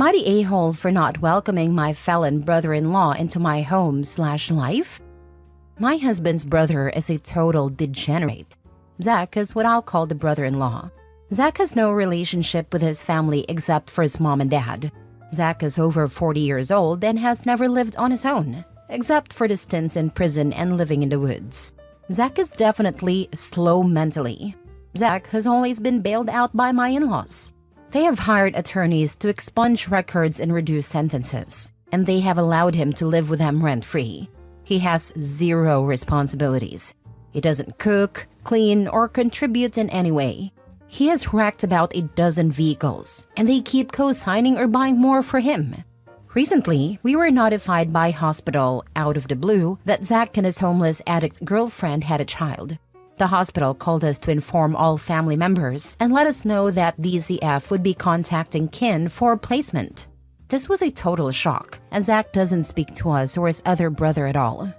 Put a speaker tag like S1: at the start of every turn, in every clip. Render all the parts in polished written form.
S1: Am I the a-hole for not welcoming my felon brother-in-law into my home/life? My husband's brother is a total degenerate. Zach is what I'll call the brother-in-law. Zach has no relationship with his family except for his mom and dad. Zach is over 40 years old and has never lived on his own, except for the stints in prison and living in the woods. Zach is definitely slow mentally. Zach has always been bailed out by my in-laws. They have hired attorneys to expunge records and reduce sentences, and they have allowed him to live with them rent-free. He has zero responsibilities. He doesn't cook, clean, or contribute in any way. He has wrecked about a dozen vehicles, and they keep co-signing or buying more for him. Recently, we were notified by hospital, out of the blue, that Zach and his homeless addict girlfriend had a child. The hospital called us to inform all family members and let us know that DCF would be contacting kin for placement. This was a total shock, as Zach doesn't speak to us or his other brother at all.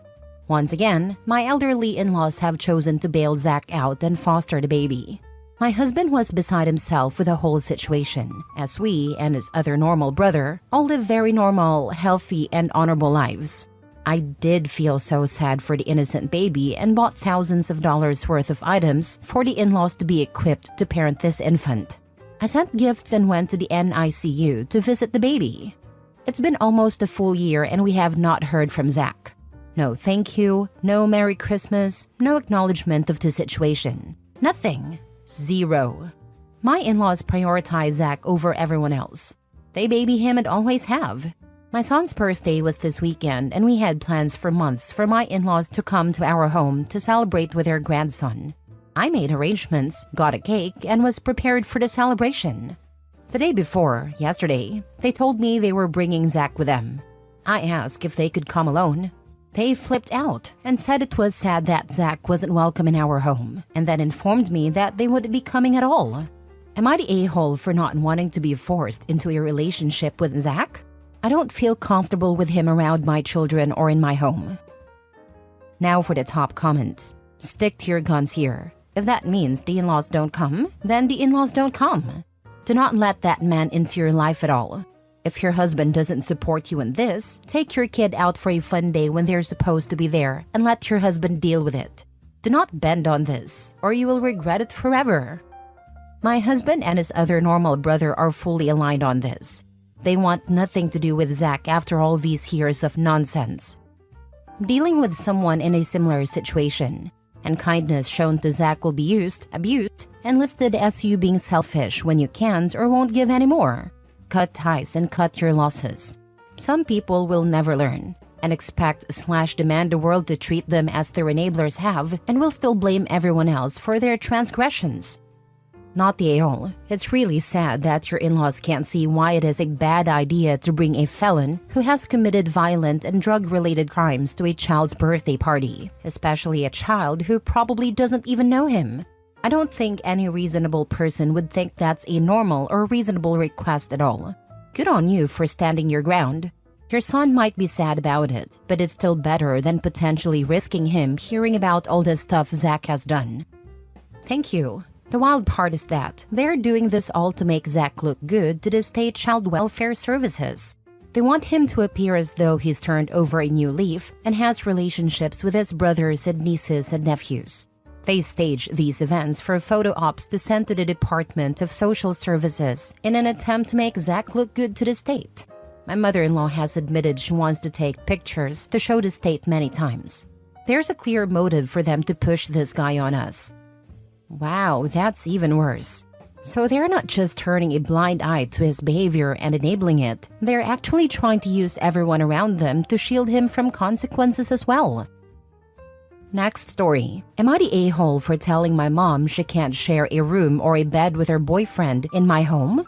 S1: Once again, my elderly in-laws have chosen to bail Zach out and foster the baby. My husband was beside himself with the whole situation, as we and his other normal brother all live very normal, healthy, and honorable lives. I did feel so sad for the innocent baby and bought thousands of dollars worth of items for the in-laws to be equipped to parent this infant. I sent gifts and went to the NICU to visit the baby. It's been almost a full year and we have not heard from Zach. No thank you, no Merry Christmas, no acknowledgement of the situation. Nothing. Zero. My in-laws prioritize Zach over everyone else. They baby him and always have. My son's birthday was this weekend and we had plans for months for my in-laws to come to our home to celebrate with their grandson. I made arrangements, got a cake, and was prepared for the celebration. The day before, yesterday, they told me they were bringing Zach with them. I asked if they could come alone. They flipped out and said it was sad that Zach wasn't welcome in our home, and then informed me that they wouldn't be coming at all. Am I the a-hole for not wanting to be forced into a relationship with Zach? I don't feel comfortable with him around my children or in my home. Now for the top comments. Stick to your guns here. If that means the in-laws don't come, then the in-laws don't come. Do not let that man into your life at all. If your husband doesn't support you in this, take your kid out for a fun day when they're supposed to be there and let your husband deal with it. Do not bend on this, or you will regret it forever. My husband and his other normal brother are fully aligned on this. They want nothing to do with Zach after all these years of nonsense. Dealing with someone in a similar situation, and kindness shown to Zach will be used, abused, and listed as you being selfish when you can't or won't give anymore. Cut ties and cut your losses. Some people will never learn and expect/demand the world to treat them as their enablers have and will still blame everyone else for their transgressions. Not the a-hole. It's really sad that your in-laws can't see why it is a bad idea to bring a felon who has committed violent and drug-related crimes to a child's birthday party, especially a child who probably doesn't even know him. I don't think any reasonable person would think that's a normal or reasonable request at all. Good on you for standing your ground. Your son might be sad about it, but it's still better than potentially risking him hearing about all the stuff Zach has done. Thank you. The wild part is that they're doing this all to make Zach look good to the state child welfare services. They want him to appear as though he's turned over a new leaf and has relationships with his brothers and nieces and nephews. They stage these events for photo ops to send to the Department of Social Services in an attempt to make Zach look good to the state. My mother-in-law has admitted she wants to take pictures to show the state many times. There's a clear motive for them to push this guy on us. Wow, that's even worse. So they're not just turning a blind eye to his behavior and enabling it, they're actually trying to use everyone around them to shield him from consequences as well. Next story. Am I the a-hole for telling my mom she can't share a room or a bed with her boyfriend in my home?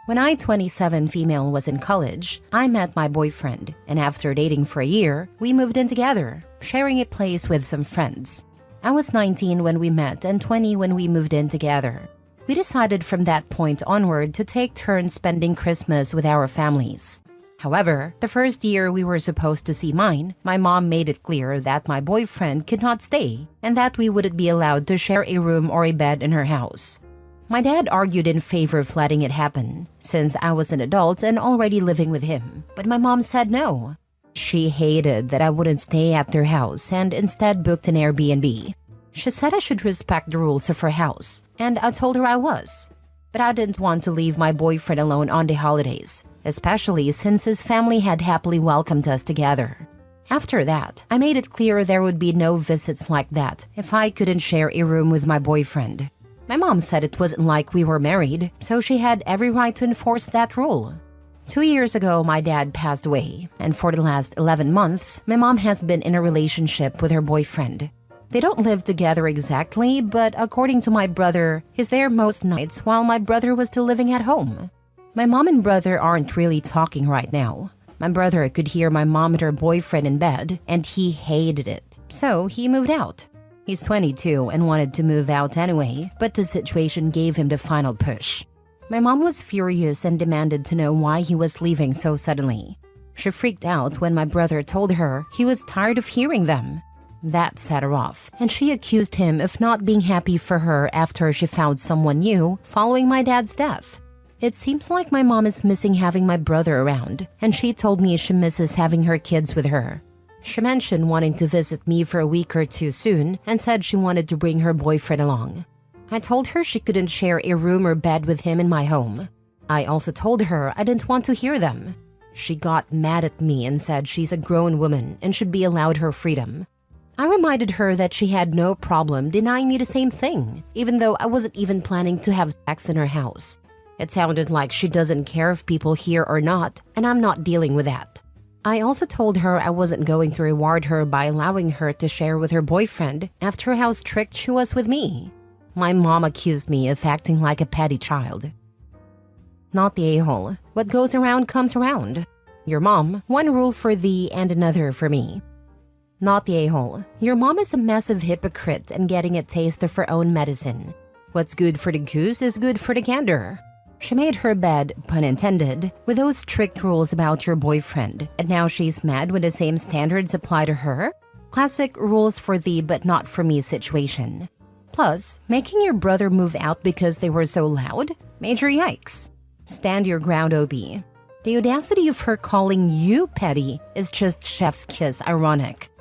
S1: When I, 27 female, was in college, I met my boyfriend, and after dating for a year, we moved in together, sharing a place with some friends. I was 19 when we met and 20 when we moved in together. We decided from that point onward to take turns spending Christmas with our families. However, the first year we were supposed to see mine, my mom made it clear that my boyfriend could not stay and that we wouldn't be allowed to share a room or a bed in her house. My dad argued in favor of letting it happen, since I was an adult and already living with him, but my mom said no. She hated that I wouldn't stay at their house and instead booked an Airbnb. She said I should respect the rules of her house, and I told her I was. But I didn't want to leave my boyfriend alone on the holidays, especially since his family had happily welcomed us together. After that, I made it clear there would be no visits like that if I couldn't share a room with my boyfriend. My mom said it wasn't like we were married, so she had every right to enforce that rule. 2 years ago, my dad passed away, and for the last 11 months, my mom has been in a relationship with her boyfriend. They don't live together exactly, but according to my brother, he's there most nights while my brother was still living at home. My mom and brother aren't really talking right now. My brother could hear my mom and her boyfriend in bed, and he hated it, so he moved out. He's 22 and wanted to move out anyway, but the situation gave him the final push. My mom was furious and demanded to know why he was leaving so suddenly. She freaked out when my brother told her he was tired of hearing them. That set her off, and she accused him of not being happy for her after she found someone new following my dad's death. It seems like my mom is missing having my brother around, and she told me she misses having her kids with her. She mentioned wanting to visit me for a week or two soon and said she wanted to bring her boyfriend along. I told her she couldn't share a room or bed with him in my home. I also told her I didn't want to hear them. She got mad at me and said she's a grown woman and should be allowed her freedom. I reminded her that she had no problem denying me the same thing, even though I wasn't even planning to have sex in her house. It sounded like she doesn't care if people hear or not, and I'm not dealing with that. I also told her I wasn't going to reward her by allowing her to share with her boyfriend after how strict she was with me. My mom accused me of acting like a petty child. Not the a-hole. What goes around comes around. Your mom, one rule for thee and another for me. Not the a-hole. Your mom is a massive hypocrite and getting a taste of her own medicine. What's good for the goose is good for the gander. She made her bed, pun intended, with those strict rules about your boyfriend, and now she's mad when the same standards apply to her? Classic rules for thee but not for me situation. Plus, making your brother move out because they were so loud? Major yikes. Stand your ground, OB. The audacity of her calling you petty is just chef's kiss ironic.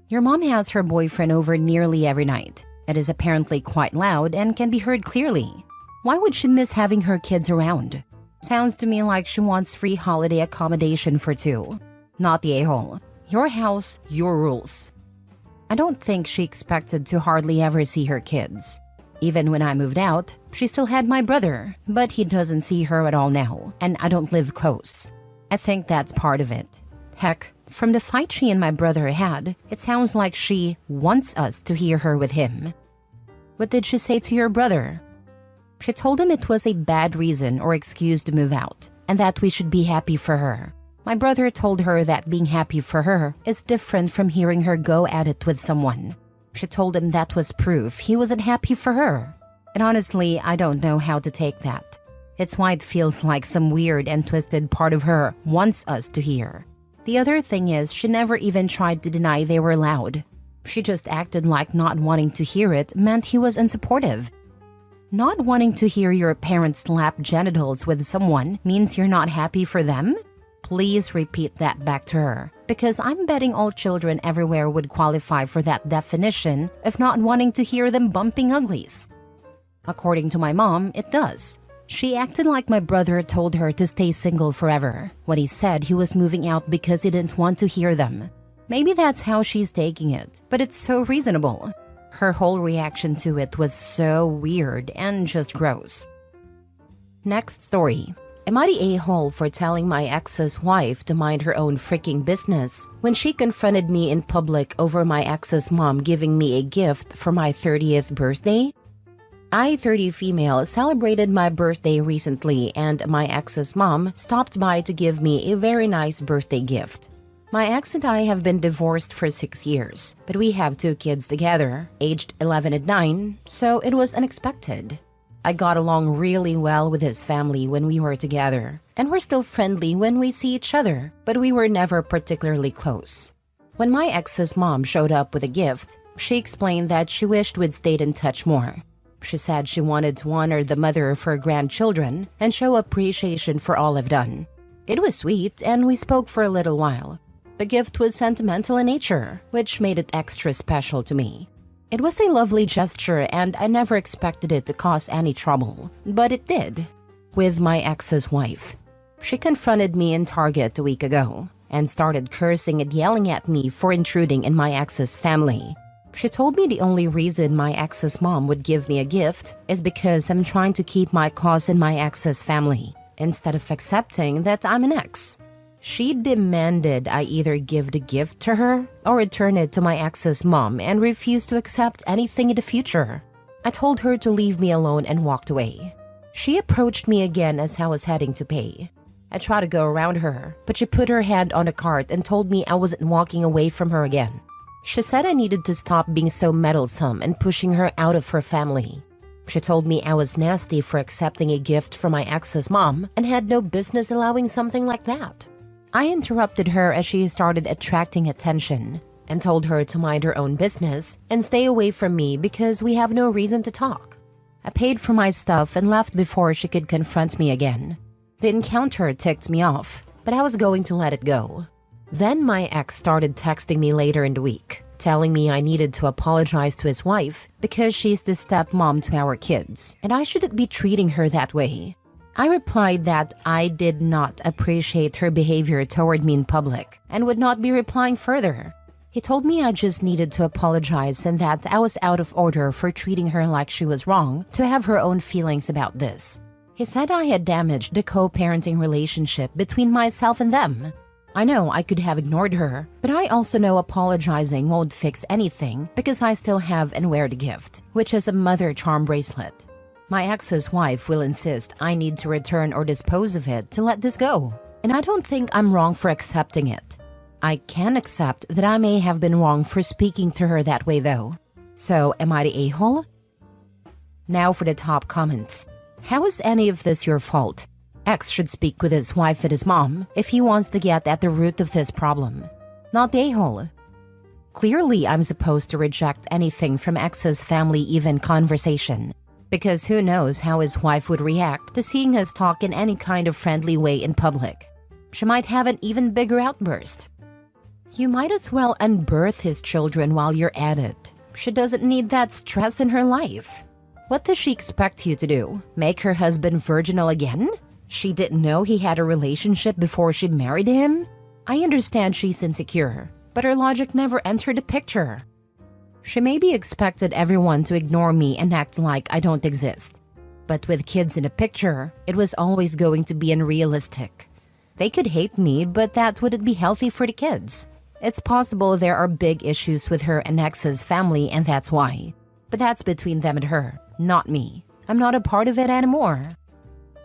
S1: Your mom has her boyfriend over nearly every night. It is apparently quite loud and can be heard clearly. Why would she miss having her kids around? Sounds to me like she wants free holiday accommodation for two. Not the a-hole. Your house, your rules. I don't think she expected to hardly ever see her kids. Even when I moved out, she still had my brother, but he doesn't see her at all now, and I don't live close. I think that's part of it. Heck, from the fight she and my brother had, it sounds like she wants us to hear her with him. What did she say to your brother? She told him it was a bad reason or excuse to move out, and that we should be happy for her. My brother told her that being happy for her is different from hearing her go at it with someone. She told him that was proof he wasn't happy for her. And honestly, I don't know how to take that. It's why it feels like some weird and twisted part of her wants us to hear. The other thing is she never even tried to deny they were loud. She just acted like not wanting to hear it meant he was unsupportive. Not wanting to hear your parents slap genitals with someone means you're not happy for them? Please repeat that back to her, because I'm betting all children everywhere would qualify for that definition of not wanting to hear them bumping uglies. According to my mom, it does. She acted like my brother told her to stay single forever, when he said he was moving out because he didn't want to hear them. Maybe that's how she's taking it, but it's so reasonable. Her whole reaction to it was so weird and just gross. Next story. Am I the a-hole for telling my ex's wife to mind her own freaking business when she confronted me in public over my ex's mom giving me a gift for my 30th birthday? I, 30 female, celebrated my birthday recently and my ex's mom stopped by to give me a very nice birthday gift. My ex and I have been divorced for 6 years, but we have 2 kids together, aged 11 and 9, so it was unexpected. I got along really well with his family when we were together, and we're still friendly when we see each other, but we were never particularly close. When my ex's mom showed up with a gift, she explained that she wished we'd stayed in touch more. She said she wanted to honor the mother of her grandchildren and show appreciation for all I've done. It was sweet, and we spoke for a little while. The gift was sentimental in nature, which made it extra special to me. It was a lovely gesture, and I never expected it to cause any trouble, but it did. With my ex's wife. She confronted me in Target a week ago and started cursing and yelling at me for intruding in my ex's family. She told me the only reason my ex's mom would give me a gift is because I'm trying to keep my claws in my ex's family, instead of accepting that I'm an ex. She demanded I either give the gift to her or return it to my ex's mom and refused to accept anything in the future. I told her to leave me alone and walked away. She approached me again as I was heading to pay. I tried to go around her, but she put her hand on the cart and told me I wasn't walking away from her again. She said I needed to stop being so meddlesome and pushing her out of her family. She told me I was nasty for accepting a gift from my ex's mom and had no business allowing something like that. I interrupted her as she started attracting attention and told her to mind her own business and stay away from me because we have no reason to talk. I paid for my stuff and left before she could confront me again. The encounter ticked me off, but I was going to let it go. Then my ex started texting me later in the week, telling me I needed to apologize to his wife because she's the stepmom to our kids, and I shouldn't be treating her that way. I replied that I did not appreciate her behavior toward me in public and would not be replying further. He told me I just needed to apologize and that I was out of order for treating her like she was wrong to have her own feelings about this. He said I had damaged the co-parenting relationship between myself and them. I know I could have ignored her, but I also know apologizing won't fix anything because I still have and wear the gift, which is a mother charm bracelet. My ex's wife will insist I need to return or dispose of it to let this go, and I don't think I'm wrong for accepting it. I can accept that I may have been wrong for speaking to her that way though. So am I the a-hole? Now for the top comments. How is any of this your fault? Ex should speak with his wife and his mom if he wants to get at the root of this problem, not the a-hole. Clearly, I'm supposed to reject anything from ex's family, even conversation, because who knows how his wife would react to seeing us talk in any kind of friendly way in public. She might have an even bigger outburst. You might as well unbirth his children while you're at it. She doesn't need that stress in her life. What does she expect you to do? Make her husband virginal again? She didn't know he had a relationship before she married him? I understand she's insecure, but her logic never entered the picture. She maybe expected everyone to ignore me and act like I don't exist. But with kids in the picture, it was always going to be unrealistic. They could hate me, but that wouldn't be healthy for the kids. It's possible there are big issues with her and ex's family, and that's why. But that's between them and her, not me. I'm not a part of it anymore.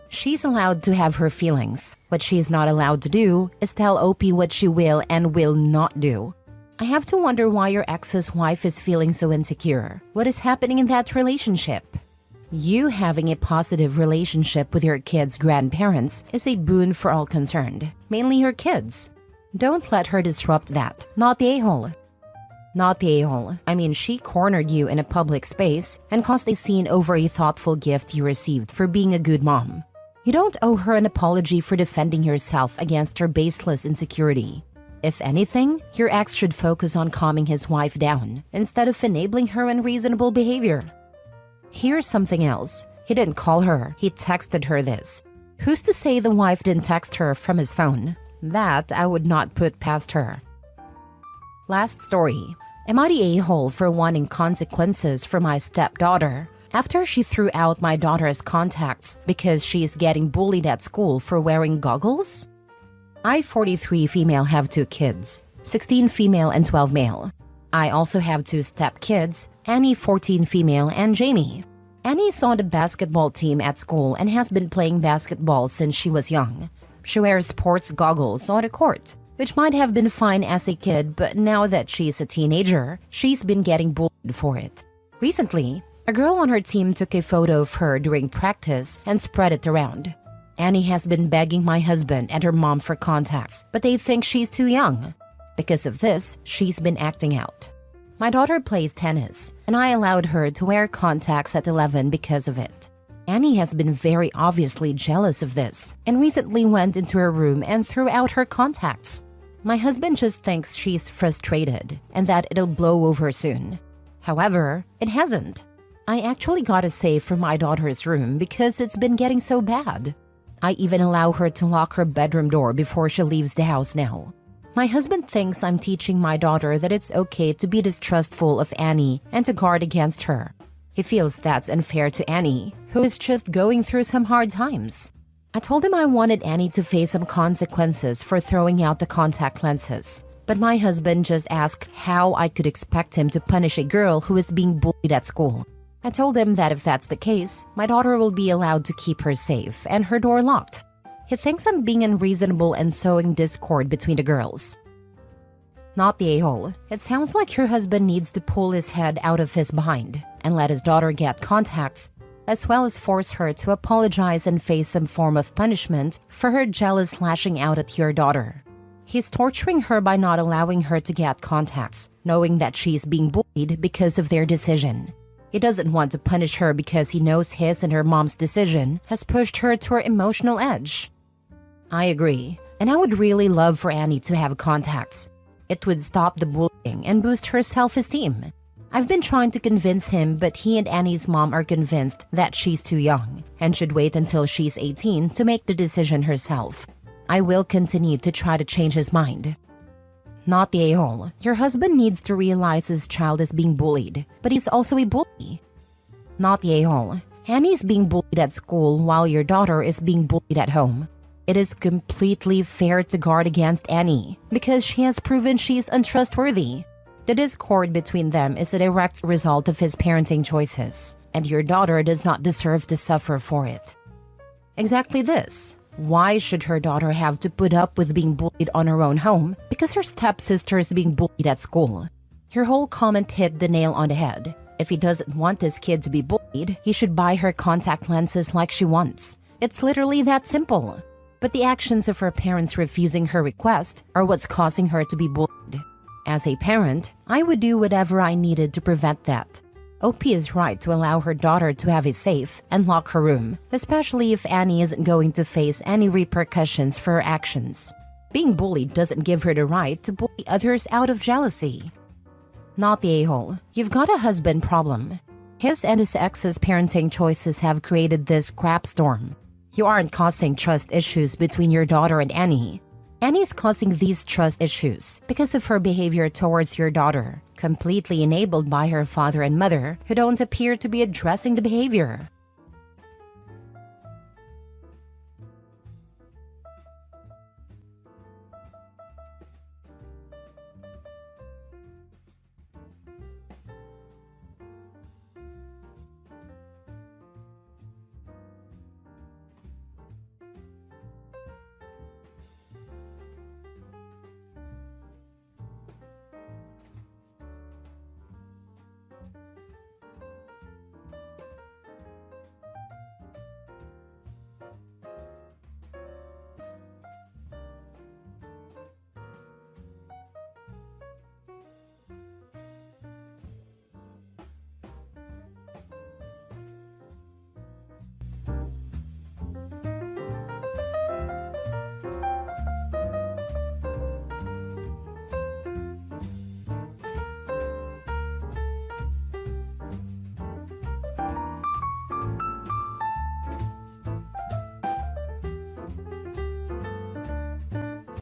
S1: She's allowed to have her feelings. What she's not allowed to do is tell OP what she will and will not do. I have to wonder why your ex's wife is feeling so insecure. What is happening in that relationship? You having a positive relationship with your kids' grandparents is a boon for all concerned, mainly your kids. Don't let her disrupt that, not the a-hole. Not the a-hole. I mean, she cornered you in a public space and caused a scene over a thoughtful gift you received for being a good mom. You don't owe her an apology for defending yourself against her baseless insecurity. If anything, your ex should focus on calming his wife down instead of enabling her unreasonable behavior. Here's something else. He didn't call her, he texted her this. Who's to say the wife didn't text her from his phone? That I would not put past her. Last story. Am I the a-hole for wanting consequences for my stepdaughter after she threw out my daughter's contacts because she's getting bullied at school for wearing goggles? I, 43 female, have 2 kids, 16 female and 12 male. I also have 2 step-kids, Annie, 14 female, and Jamie. Annie's on the basketball team at school and has been playing basketball since she was young. She wears sports goggles on the court, which might have been fine as a kid, but now that she's a teenager, she's been getting bullied for it. Recently, a girl on her team took a photo of her during practice and spread it around. Annie has been begging my husband and her mom for contacts, but they think she's too young. Because of this, she's been acting out. My daughter plays tennis, and I allowed her to wear contacts at 11 because of it. Annie has been very obviously jealous of this and recently went into her room and threw out her contacts. My husband just thinks she's frustrated and that it'll blow over soon. However, it hasn't. I actually got a safe for my daughter's room because it's been getting so bad. I even allow her to lock her bedroom door before she leaves the house now. My husband thinks I'm teaching my daughter that it's okay to be distrustful of Annie and to guard against her. He feels that's unfair to Annie, who is just going through some hard times. I told him I wanted Annie to face some consequences for throwing out the contact lenses. But my husband just asked how I could expect him to punish a girl who is being bullied at school. I told him that if that's the case, my daughter will be allowed to keep her safe and her door locked. He thinks I'm being unreasonable and sowing discord between the girls. Not the a-hole. It sounds like your husband needs to pull his head out of his behind and let his daughter get contacts, as well as force her to apologize and face some form of punishment for her jealous lashing out at your daughter. He's torturing her by not allowing her to get contacts, knowing that she's being bullied because of their decision. He doesn't want to punish her because he knows his and her mom's decision has pushed her to her emotional edge. I agree, and I would really love for Annie to have contacts. It would stop the bullying and boost her self-esteem. I've been trying to convince him, but he and Annie's mom are convinced that she's too young and should wait until she's 18 to make the decision herself. I will continue to try to change his mind. Not the a-hole. Your husband needs to realize his child is being bullied, but he's also a bully. Not the a-hole. Annie's being bullied at school while your daughter is being bullied at home. It is completely fair to guard against Annie because she has proven she's untrustworthy. The discord between them is a direct result of his parenting choices, and your daughter does not deserve to suffer for it. Exactly this. Why should her daughter have to put up with being bullied on her own home because her stepsister is being bullied at school? Your whole comment hit the nail on the head. If he doesn't want his kid to be bullied, he should buy her contact lenses like she wants. It's literally that simple. But the actions of her parents refusing her request are what's causing her to be bullied. As a parent, I would do whatever I needed to prevent that. OP is right to allow her daughter to have a safe and lock her room, especially if Annie isn't going to face any repercussions for her actions. Being bullied doesn't give her the right to bully others out of jealousy. Not the a-hole. You've got a husband problem. His and his ex's parenting choices have created this crap storm. You aren't causing trust issues between your daughter and Annie. Annie's causing these trust issues because of her behavior towards your daughter, completely enabled by her father and mother who don't appear to be addressing the behavior.